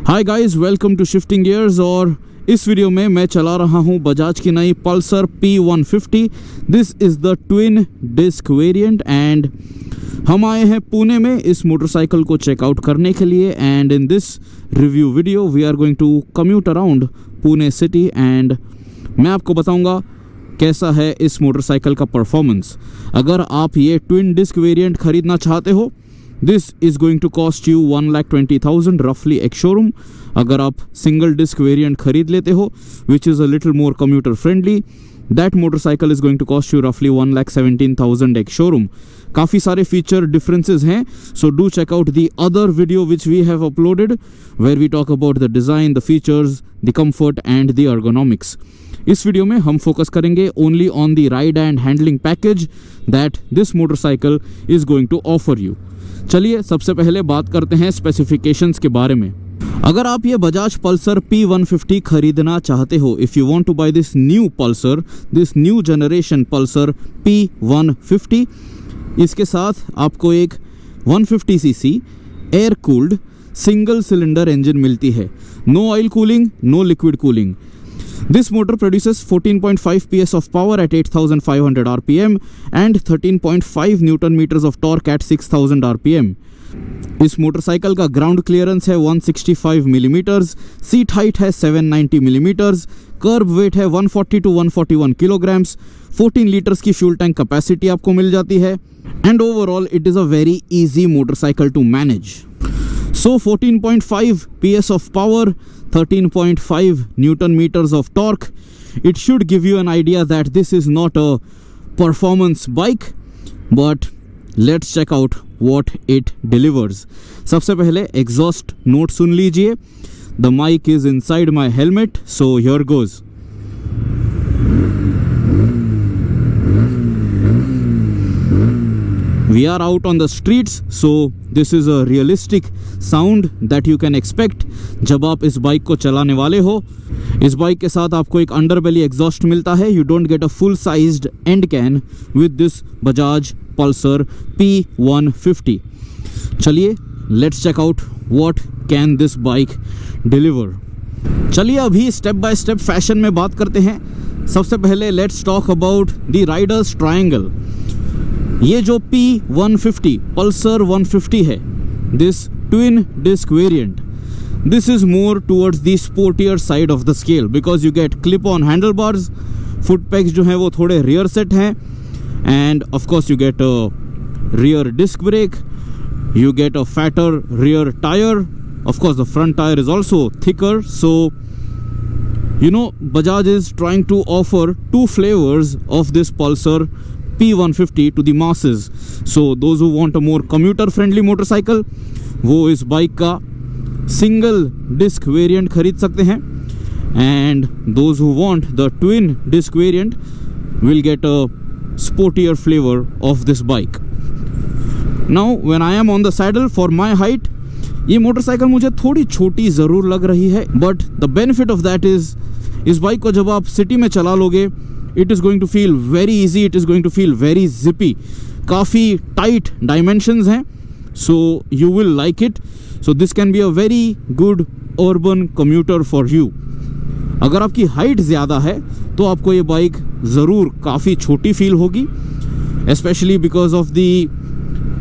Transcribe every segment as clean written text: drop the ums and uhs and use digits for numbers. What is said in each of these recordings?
Hi guys, welcome to Shifting Gears. और इस वीडियो में मैं चला रहा हूं बजाज की नई Pulsar P150। This is the twin disc variant and हम आए हैं पुणे में इस मोटरसाइकिल को चेकआउट करने के लिए। And in this review video we are going to commute around Pune city and मैं आपको बताऊंगा कैसा है इस मोटरसाइकिल का परफॉर्मेंस। अगर आप ये ट्विन डिस्क वेरिएंट खरीदना चाहते हो, this is going to cost you 1,20,000 रफली एक शोरूम। अगर आप सिंगल डिस्क वेरिएंट खरीद लेते हो which is a little more commuter friendly, that motorcycle is going to cost you रफली 1,17,000 एक शोरूम। काफ़ी सारे फीचर डिफरेंसेस हैं, so do check out the other video which we have uploaded where we talk about the design, the features, the comfort and the ergonomics। इस वीडियो में हम focus करेंगे only on the ride and handling package that this motorcycle is going to offer you. चलिए सबसे पहले बात करते हैं स्पेसिफिकेशंस के बारे में। अगर आप ये बजाज पल्सर P150 खरीदना चाहते हो, if you want to buy this new Pulsar, this new generation Pulsar P150, इसके साथ आपको एक 150cc air cooled single cylinder engine मिलती है। No oil cooling, no liquid cooling. This motor produces 14.5 PS of power at 8,500 RPM and 13.5 Newton meters of torque at 6,000 RPM. इस motorcycle का ground clearance है 165 millimetres, seat height है 790 millimetres, कर्ब wait है 140 to 141 kilograms, 14 litres की fuel tank capacity आपको मिल जाती है and overall it is a very easy motorcycle to manage. So 14.5 PS of power, 13.5 Newton meters of torque. It should give you an idea that this is not a performance bike, but let's check out what it delivers. सबसे पहले exhaust note सुन लीजिए। The mic is inside my helmet, so here goes. We are out on the streets, so this is a realistic sound that you can expect जब आप इस bike को चलाने वाले हो। इस बाइक के साथ आपको एक अंडरबेली एग्जॉस्ट मिलता है। You don't get a full sized end can with this Bajaj Pulsar P150। चलिए let's check out what can this bike deliver. चलिए अभी स्टेप बाय स्टेप फैशन में बात करते हैं। सबसे पहले let's talk about the riders triangle. ये जो P150 पल्सर 150 है, this twin disc variant, this is more towards the sportier side of the scale because you get clip on handle bars, foot pegs जो हैं वो थोड़े rear set हैं and of course you get a rear disc brake, you get a fatter rear tyre, of course the front tyre is also thicker. So you know, Bajaj is trying to offer two flavors of this Pulsar P150 to the masses. So those who want a more commuter friendly motorcycle, वो इस bike का single disc variant खरीद सकते हैं and those who want the twin disc variant will get a sportier flavor of this bike. Now when I am on the saddle, for my height, ये मोटरसाइकिल मुझे थोड़ी छोटी ज़रूर लग रही है, but the benefit of that is इस बाइक को जब आप सिटी में चला लोगे, it is going to feel very easy, it is going to feel very zippy. काफ़ी टाइट डायमेंशंस हैं, so you will like it. So this can be a very good urban commuter for you. अगर आपकी height ज़्यादा है तो आपको ये bike ज़रूर काफ़ी छोटी फील होगी, especially because of the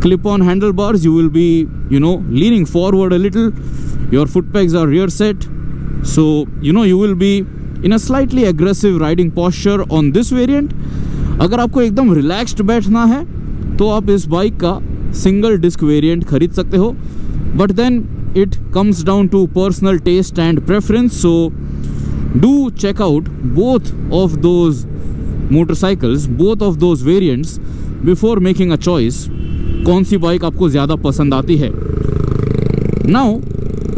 clip-on handlebars. You will be, you know, leaning forward a little. Your foot pegs are rear set, so you know you will be in a slightly aggressive riding posture on this variant. अगर आपको एकदम relaxed बैठना है तो आप इस bike का single disc variant खरीद सकते हो, but then it comes down to personal taste and preference. So do check out both of those motorcycles, both of those variants before making a choice कौन सी बाइक आपको ज़्यादा पसंद आती है। Now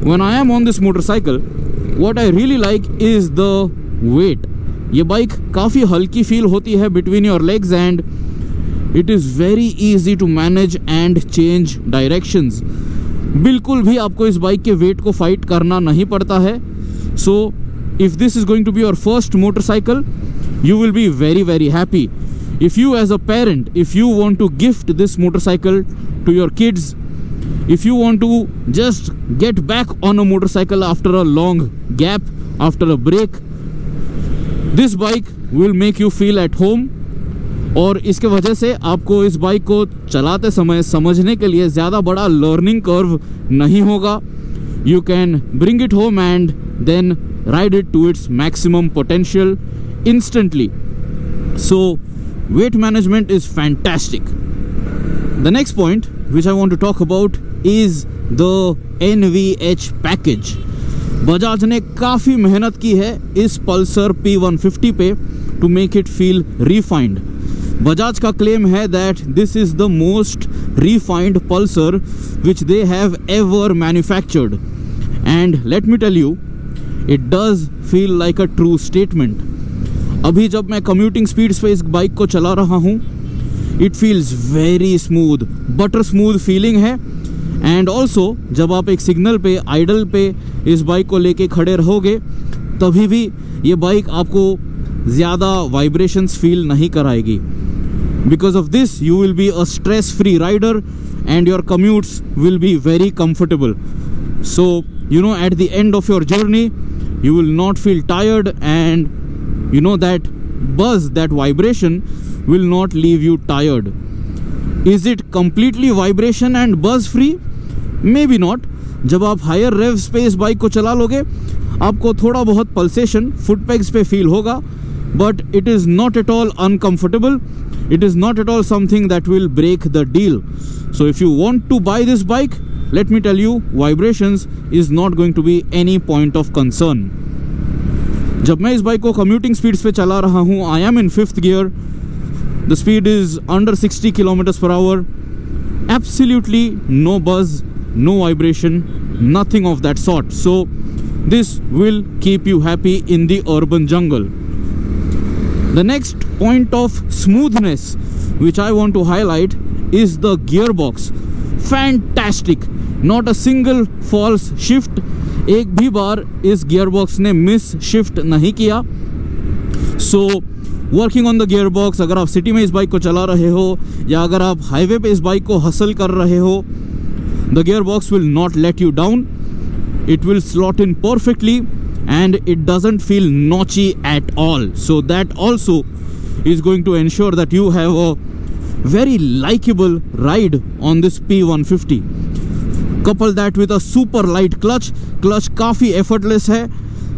when I am on this motorcycle, what I really like is the weight. ये bike काफ़ी हल्की फील होती है between your legs and it is very easy to manage and change directions. बिल्कुल भी आपको इस बाइक के वेट को फाइट करना नहीं पड़ता है। So if this is going to be your first motorcycle, you will be very very happy. If you as a parent, if you want to gift this motorcycle to your kids, if you want to just get back on a motorcycle after a long gap, after a break, this bike will make you feel at home. और इसके वजह से आपको इस bike को चलाते समय समझने के लिए ज़्यादा बड़ा लर्निंग कर्व नहीं होगा. You can bring it home and then ride it to its maximum potential instantly. So weight management is fantastic. The next point which I want to talk about is the NVH package. Bajaj ने काफ़ी मेहनत की है इस Pulsar P150 पे to make it feel refined. Bajaj का claim है that this is the most refined Pulsar which they have ever manufactured. And let me tell you, it does feel like a true statement. अभी जब मैं commuting speeds पे इस bike को चला रहा हूँ, it feels very smooth, butter smooth feeling है. एंड ऑल्सो जब आप एक सिग्नल पे, आइडल पे इस बाइक को लेके खड़े रहोगे, तभी भी ये बाइक आपको ज़्यादा वाइब्रेशंस फील नहीं कराएगी. Because of this you will be a stress free rider and your commutes will be very comfortable. So you know, at the end of your journey you will not feel tired, and you know that buzz, that vibration will not leave you tired. Is it completely vibration and buzz free? Maybe not. जब आप higher रेव्स पे इस bike को चला लोगे, आपको थोड़ा बहुत पल्सेशन फुट पेग्स पे फील होगा, but it is not at all uncomfortable. It is not at all something that will break the deal. So if you want to buy this bike, let me tell you, vibrations is not going to be any point of concern. जब मैं इस bike को commuting speeds पे चला रहा हूँ, I am in 5th gear. The speed is under 60 kilometers per hour. Absolutely no buzz, no vibration, nothing of that sort. So this will keep you happy in the urban jungle. The next point of smoothness which I want to highlight is the gearbox. Fantastic. Not a single false shift. एक भी बार इस gearbox ने miss shift नहीं किया. So working on the gearbox, अगर आप city में इस बाइक को चला रहे हो या अगर आप हाईवे पे इस बाइक को हसल कर रहे हो, the gearbox will not let you down. It will slot in perfectly and it doesn't feel notchy at all. So that also is going to ensure that you have a very likable ride on this P150. Couple that with a super light clutch काफ़ी effortless है.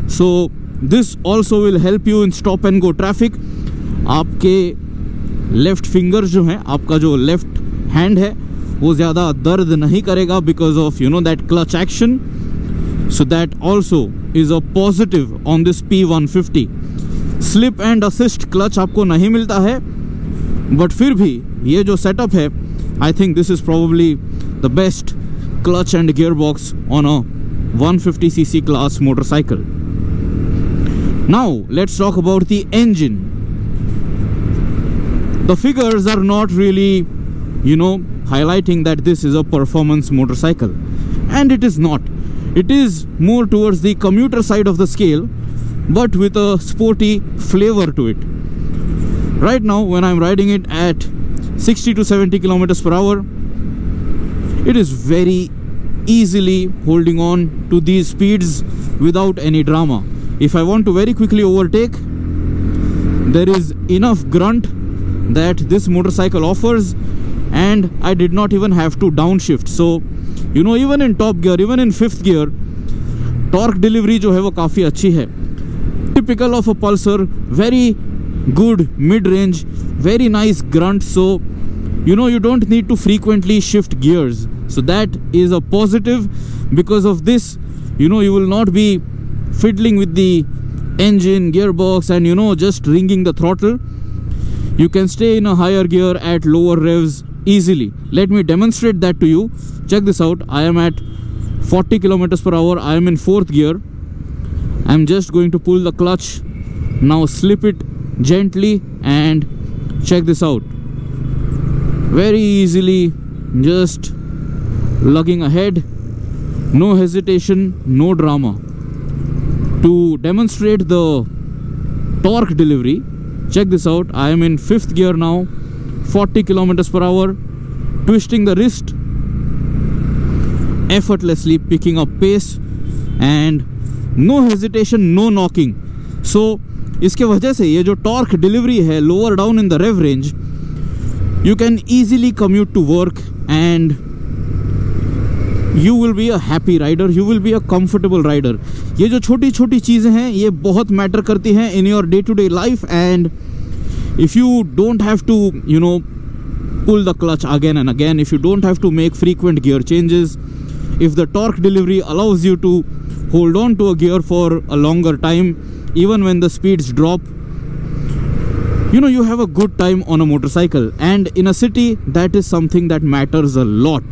So this also will help you in stop and go traffic. आपके left finger जो है, आपका जो left hand है, वो ज़्यादा दर्द नहीं करेगा because of that clutch action. So that also is a positive on this P150. Slip and assist clutch आपको नहीं मिलता है, but फिर भी ये जो सेटअप है, I think this is probably the best clutch and gearbox on a 150cc class motorcycle. Now let's talk about the engine. The figures are not really highlighting that this is a performance motorcycle, and it is not. It is more towards the commuter side of the scale, but with a sporty flavor to it. Right now when I'm riding it at 60 to 70 kilometers per hour, it is very easily holding on to these speeds without any drama. If I want to very quickly overtake, there is enough grunt that this motorcycle offers, and I did not even have to downshift. So even in top gear, even in 5th gear, torque delivery जो है वो काफ़ी अच्छी है. Typical of a Pulsar, very good mid-range, very nice grunt. So you don't need to frequently shift gears. So that is a positive. Because of this, you will not be fiddling with the engine, gearbox, and just ringing the throttle. You can stay in a higher gear at lower revs easily. Let me demonstrate that to you. Check this out. I am at 40 kilometers per hour. I am in 4th gear. I am just going to pull the clutch. Now slip it gently and check this out. Very easily, just lugging ahead. No hesitation, no drama. To demonstrate the torque delivery, check this out. I am in 5th gear now, 40 kilometers per hour, twisting the wrist, effortlessly picking up pace and no hesitation, no knocking. So इसके वजह से ये जो torque delivery है lower down in the rev range, you can easily commute to work and you will be a happy rider, you will be a comfortable rider. ये जो छोटी छोटी चीज़ें हैं ये बहुत मैटर करती हैं in your day to day life, and if you don't have to pull the clutch again and again, if you don't have to make frequent gear changes, if the torque delivery allows you to hold on to a gear for a longer time even when the speeds drop, you have a good time on a motorcycle. And in a city, that is something that matters a lot.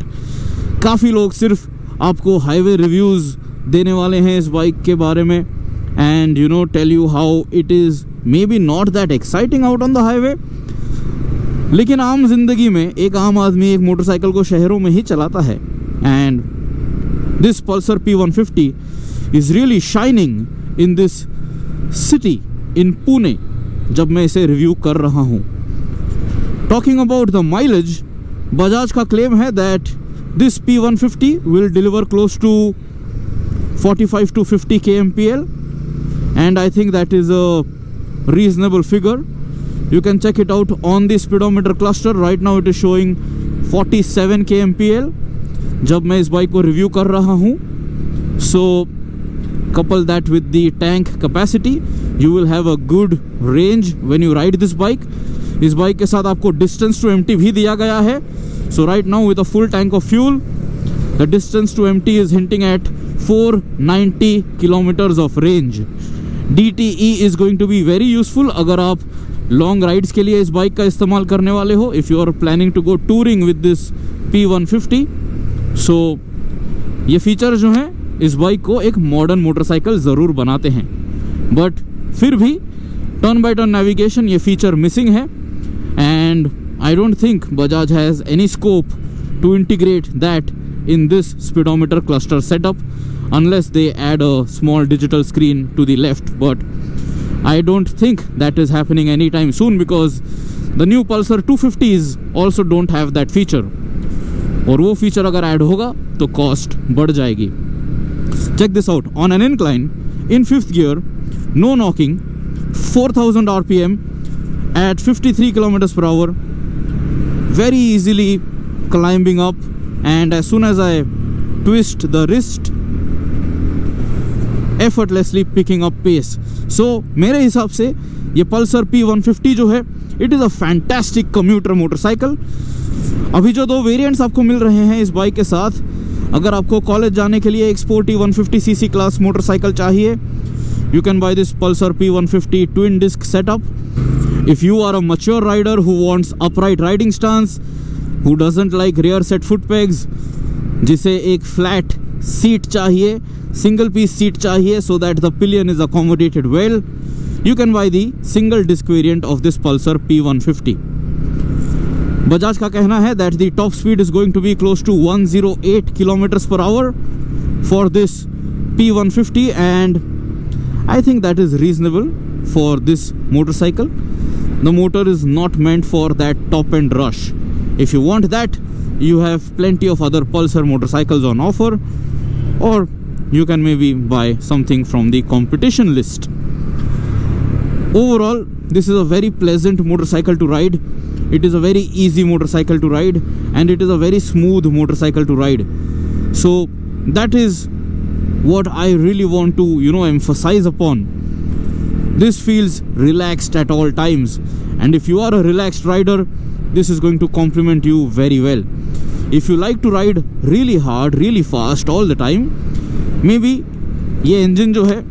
काफ़ी लोग सिर्फ आपको highway reviews देने वाले हैं इस bike के बारे में, and tell you how it is maybe not that exciting out on the highway. लेकिन आम जिंदगी में एक आम आदमी एक मोटरसाइकिल को शहरों में ही चलाता है, and this Pulsar P150 is really shining in this city in Pune जब मैं इसे रिव्यू कर रहा हूँ. Talking about the mileage, Bajaj का क्लेम है that this P150 will deliver close to 45 to 50 kmpl, and I think that is a reasonable figure. You can check it out on the speedometer cluster. Right now it is showing 47 kmpl जब मैं इस bike को review कर रहा हूँ. So couple that with the tank capacity, you will have a good range when you ride this bike. इस bike के साथ आपको distance to empty भी दिया गया है. So right now with a full tank of fuel, the distance to empty is hinting at 490 kilometers of range. DTE is going to be very useful अगर आप लॉन्ग राइड्स के लिए इस bike का इस्तेमाल करने वाले हो, if you are planning to go touring with this P150. So ये फीचर जो हैं इस बाइक को एक मॉडर्न मोटरसाइकिल ज़रूर बनाते हैं, बट फिर भी टर्न बाय टर्न नेविगेशन ये फीचर मिसिंग है, and I don't think Bajaj has any scope to integrate that in this speedometer cluster setup unless they add a small digital screen to the left, but I don't think that is happening anytime soon because the new Pulsar 250s also don't have that feature, और वो feature अगर add होगा तो cost बढ़ जाएगी. Check this out. On an incline in 5th gear, no knocking, 4000 rpm at 53 kilometers per hour, very easily climbing up, and as soon as I twist the wrist, effortlessly picking up pace. So मेरे हिसाब से ये Pulsar P150 जो है, it is a fantastic commuter motorcycle. अभी जो दो variants आपको मिल रहे हैं इस बाइक के साथ, अगर आपको कॉलेज जाने के लिए एक स्पोर्टी 150cc क्लास मोटरसाइकिल चाहिए, you can buy this Pulsar P150 twin disc setup. If you are a mature rider who wants upright riding stance, who doesn't like rear set foot pegs, जिसे एक flat seat चाहिए, single piece seat चाहिए so that the pillion is accommodated well, you can buy the single disc variant of this Pulsar P150. Bajaj का कहना है that the top speed is going to be close to 108 kilometers per hour for this P150, and I think that is reasonable for this motorcycle. The motor is not meant for that top end rush. If you want that, you have plenty of other Pulsar motorcycles on offer, or you can maybe buy something from the competition list. Overall, this is a very pleasant motorcycle to ride. It is a very easy motorcycle to ride, and it is a very smooth motorcycle to ride. So that is what I really want to emphasize upon. This feels relaxed at all times, and if you are a relaxed rider, this is going to complement you very well. If you like to ride really hard, really fast all the time, maybe ये engine जो है,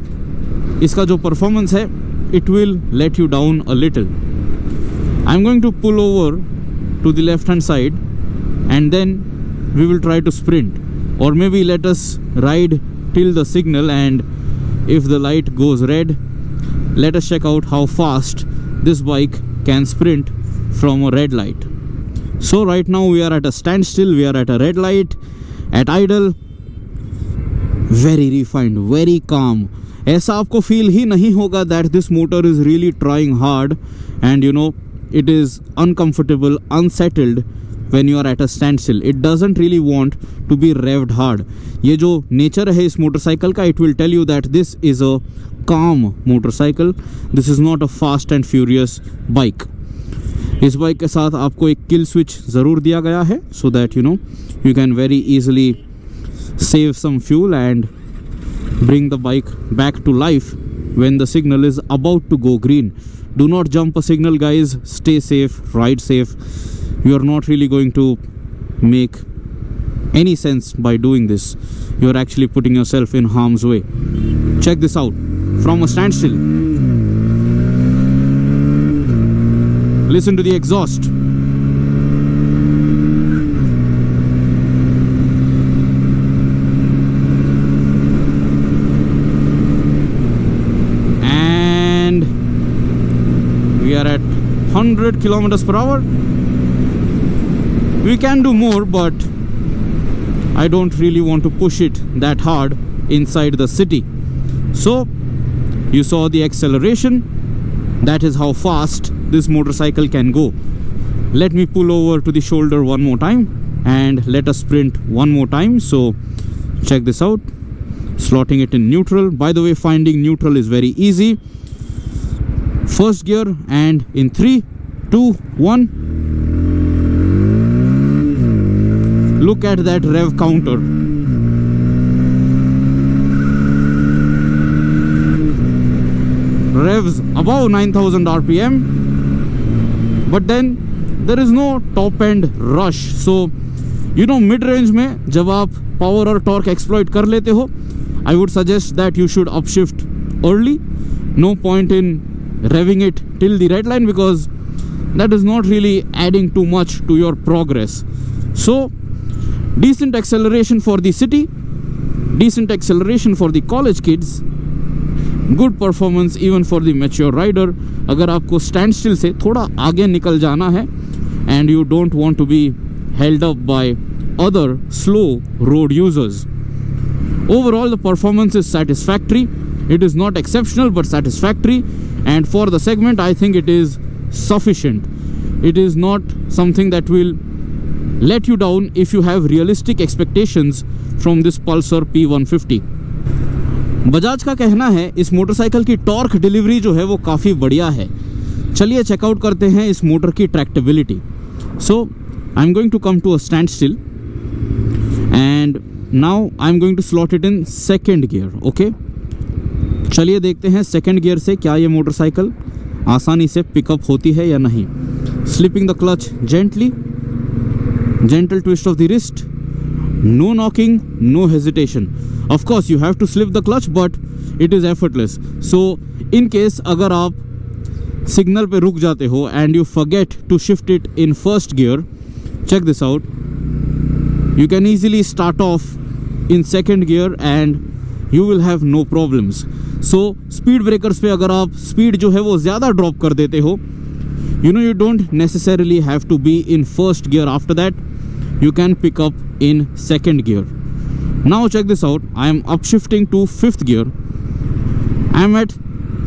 इसका जो performance है, it will let you down a little. I'm going to pull over to the left hand side, and then we will try to sprint, or maybe let us ride till the signal, and if the light goes red, let us check out how fast this bike can sprint from a red light. So right now we are at a standstill, we are at a red light, at idle, very refined, very calm. ऐसा आपको feel ही नहीं होगा that this motor is really trying hard, and it is uncomfortable, unsettled when you are at a standstill. It doesn't really want to be revved hard. ये जो nature है इस motorcycle का, it will tell you that this is a calm motorcycle. This is not a fast and furious bike. इस bike के साथ आपको एक kill switch ज़रूर दिया गया है, so that you know you can very easily save some fuel and bring the bike back to life when the signal is about to go green. Do not jump a signal, guys. Stay safe, ride safe. You are not really going to make any sense by doing this. You are actually putting yourself in harm's way. Check this out from a standstill. Listen to the exhaust. We are at 100 kilometers per hour. We can do more, but I don't really want to push it that hard inside the city. So you saw the acceleration. That is how fast this motorcycle can go. Let me pull over to the shoulder one more time and let us sprint one more time. So check this out. Slotting it in neutral. By the way, finding neutral is very easy. First gear, and in 3, 2, 1. Look at that rev counter. Revs above 9000 RPM, but then there is no top end rush. So you know, mid range में जब आप power और torque exploit कर लेते हो, I would suggest that you should upshift early. No point in revving it till the red line, because that is not really adding too much to your progress. So decent acceleration for the city, decent acceleration for the college kids, good performance even for the mature rider. अगर आपको standstill से थोड़ा आगे निकल जाना है and you don't want to be held up by other slow road users. Overall, the performance is satisfactory. It is not exceptional but satisfactory, and for the segment I think it is sufficient. It is not something that will let you down if you have realistic expectations from this Pulsar P150. Bajaj का कहना है इस motorcycle की torque delivery जो है वो काफ़ी बढ़िया है. चलिए चेकआउट करते हैं इस मोटर की tractability. So I am going to come a stand still and now I am going to slot it in second gear. Okay, चलिए देखते हैं सेकेंड गियर से क्या ये मोटरसाइकिल आसानी से पिकअप होती है या नहीं. Slipping the clutch gently, gentle twist of the wrist, no knocking, no hesitation. Of course you have to slip the clutch, but it is effortless. So in case अगर आप सिग्नल पे रुक जाते हो and you forget to shift it in first gear, check this out, you can easily start off in second gear and you will have no problems. So speed breakers पे अगर आप speed जो है वो ज़्यादा drop कर देते हो, you know, you don't necessarily have to be in first gear after that. You can pick up in second gear. Now check this out. I am upshifting to fifth gear. I am at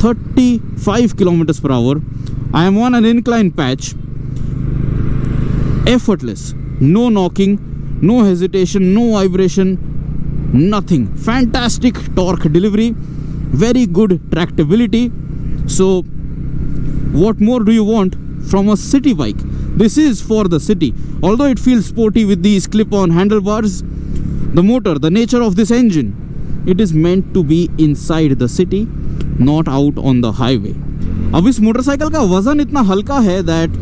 35 kilometers per hour. I am on an incline patch. Effortless. No knocking, no hesitation, no vibration, nothing. Fantastic torque delivery. Very good tractability. So what more do you want from a city bike? This is for the city. Although it feels sporty with these clip-on handlebars, the motor, the nature of this engine, it is meant to be inside the city, not out on the highway. अब इस motorcycle का वजन इतना हल्का है that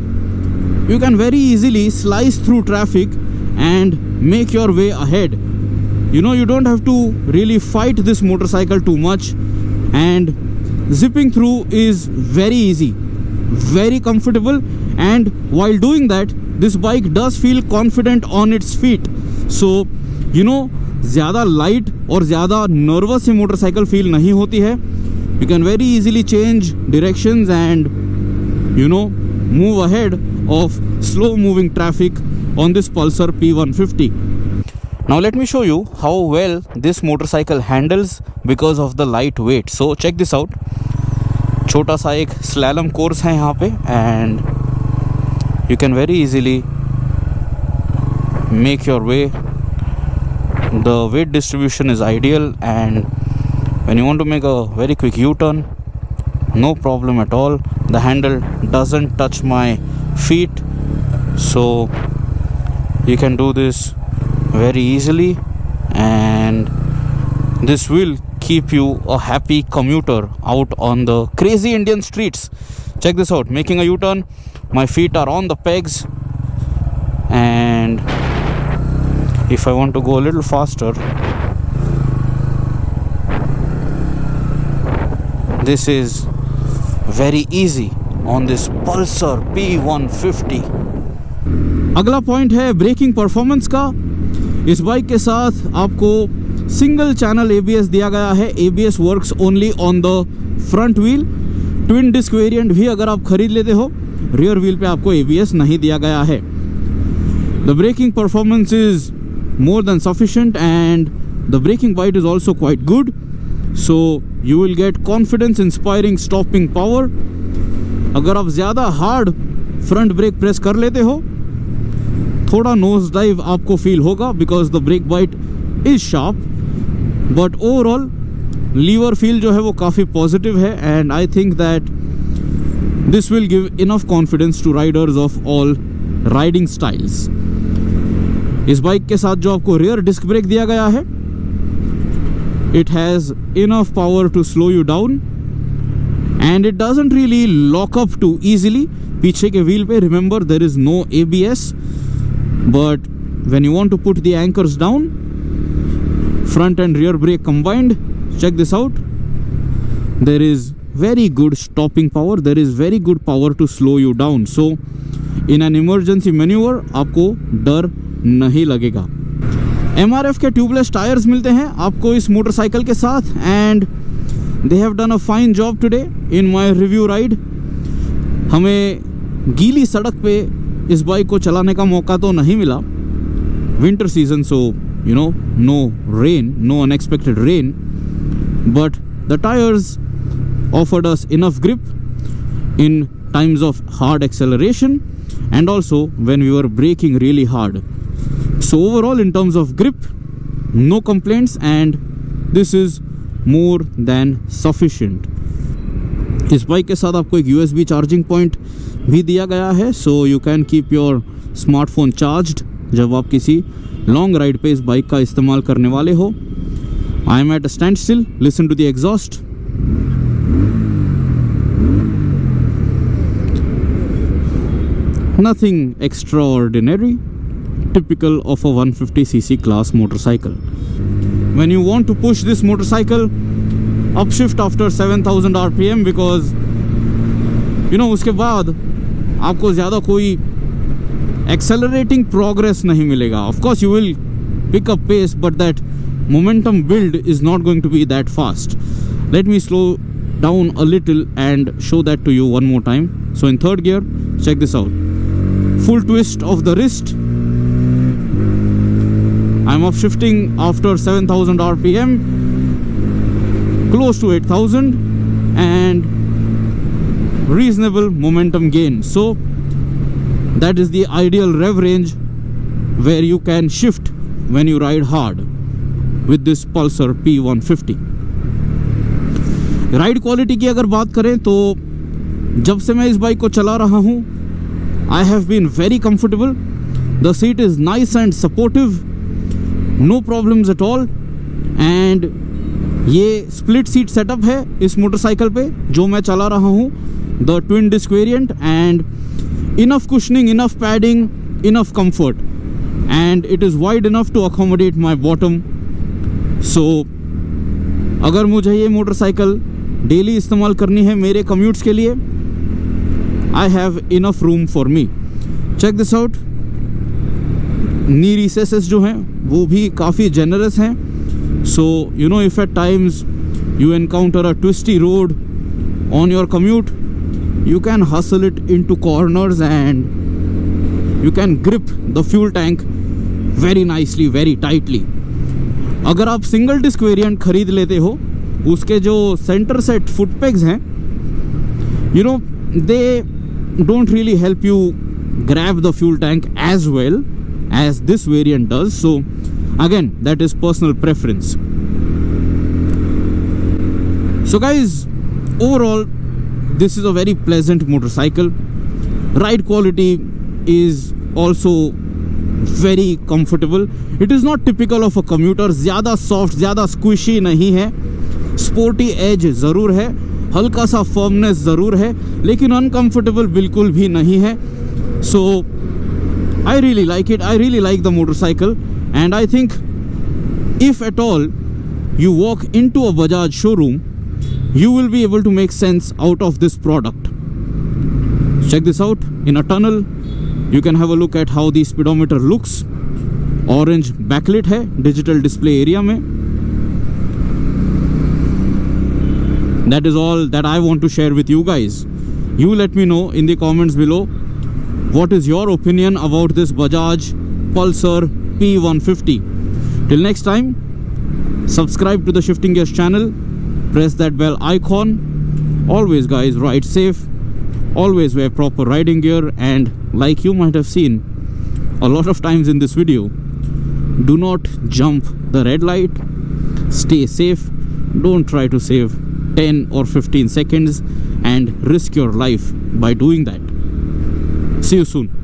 you can very easily slice through traffic and make your way ahead. You know, you don't have to really fight this motorcycle too much, and zipping through is very easy, very comfortable, and while doing that this bike does feel confident on its feet. So you know, ज़्यादा light और ज़्यादा nervous ये motorcycle feel नहीं होती है. You can very easily change directions and you know, move ahead of slow moving traffic on this Pulsar P150. Now let me show you how well this motorcycle handles because of the light weight. So check this out. छोटा सा एक slalom course है यहाँ पे and you can very easily make your way. The weight distribution is ideal, and when you want to make a very quick U-turn, no problem at all. The handle doesn't touch my feet, so you can do this very easily, and this will keep you a happy commuter out on the crazy Indian streets. Check this out, making a U-turn, my feet are on the pegs, and if I want to go a little faster, this is very easy on this Pulsar P150. अगला point है breaking performance का। इस bike के साथ आपको single channel ABS दिया गया है। ABS works only on the front wheel. Twin disc variant भी अगर आप खरीद लेते हो, रियर व्हील पे आपको ABS नहीं दिया गया है। The braking performance is more than sufficient, and the braking bite is also quite good, so you will get confidence inspiring stopping power. अगर आप ज़्यादा हार्ड फ्रंट ब्रेक प्रेस कर लेते हो, थोड़ा नोज डाइव आपको फील होगा because the brake bite is sharp, but overall lever feel जो है वो काफ़ी पॉजिटिव है, and I think that this will give enough confidence to riders of all riding styles. इस बाइक के साथ जो आपको रियर डिस्क ब्रेक दिया गया है, it has enough power to slow you down, and it doesn't really lock up too easily. पीछे के व्हील पे remember there is no ABS, but when you want to put the anchors down, front and rear brake combined, check this out, there is very good stopping power, there is very good power to slow you down. So in an emergency maneuver आपको डर नहीं लगेगा. MRF के tubeless tyres मिलते हैं आपको इस motorcycle के साथ, and they have done a fine job today in my review ride. हमें गीली सड़क पे इस बाइक को चलाने का मौका तो नहीं मिला, winter season, so you know, no rain, no unexpected rain, but the tyres offered us enough grip in times of hard acceleration and also when we were braking really hard. So overall in terms of grip, no complaints, and this is more than sufficient. इस bike के साथ आपको एक USB charging point भी दिया गया है, so you can keep your smartphone charged जब आप किसी लॉन्ग राइड पे इस बाइक का इस्तेमाल करने वाले हो. I am at a standstill, listen to the exhaust. Nothing extraordinary, typical of a 150cc class motorcycle. When you want to push this motorcycle, upshift after 7000 RPM, because you know उसके बाद आपको ज़्यादा कोई accelerating progress नहीं मिलेगा. Of course you will pick up pace, but that momentum build is not going to be that fast. Let me slow down a little and show that to you one more time. So in third gear, check this out. Full twist of the wrist. I'm upshifting after 7000 RPM, close to 8000, and reasonable momentum gain. So that is the ideal rev range where you can shift when you ride hard with this Pulsar P150. Ride quality की अगर बात करें तो जब से मैं इस bike को चला रहा हूँ, I have been very comfortable. The seat is nice and supportive, no problems at all, and ये split seat setup है इस मोटरसाइकिल पे जो मैं चला रहा हूँ, the twin disc variant, and enough cushioning, enough padding, enough comfort, and it is wide enough to accommodate my bottom. So अगर मुझे ये मोटरसाइकिल डेली इस्तेमाल करनी है मेरे कम्यूट्स के लिए, I have enough room for me. Check this out. Knee recesses जो हैं वो भी काफ़ी generous हैं. So you know, if at times you encounter a twisty road on your commute, you can hustle it into corners and you can grip the fuel tank very nicely, very tightly. अगर आप single disc variant खरीद लेते हो, उसके जो centre set foot pegs हैं, you know, they don't really help you grab the fuel tank as well, as this variant does. So again, that is personal preference. So guys, overall this is a very pleasant motorcycle. Ride quality is also very comfortable. It is not typical of a commuter. ज़्यादा soft, ज़्यादा squishy नहीं है. Sporty edge ज़रूर है, हल्का सा firmness ज़रूर है, लेकिन uncomfortable बिल्कुल भी नहीं है. So I really like it. I really like the motorcycle, and I think if at all you walk into a Bajaj showroom, you will be able to make sense out of this product. Check this out. In a tunnel, you can have a look at how the speedometer looks. Orange backlit है digital display area में. That is all that I want to share with you guys. You let me know in the comments below what is your opinion about this Bajaj Pulsar P150. Till next time, subscribe to the Shifting Gears channel, press that bell icon. Always guys, ride safe, always wear proper riding gear, and like you might have seen a lot of times in this video, do not jump the red light. Stay safe. Don't try to save 10 or 15 seconds and risk your life by doing that. See you soon.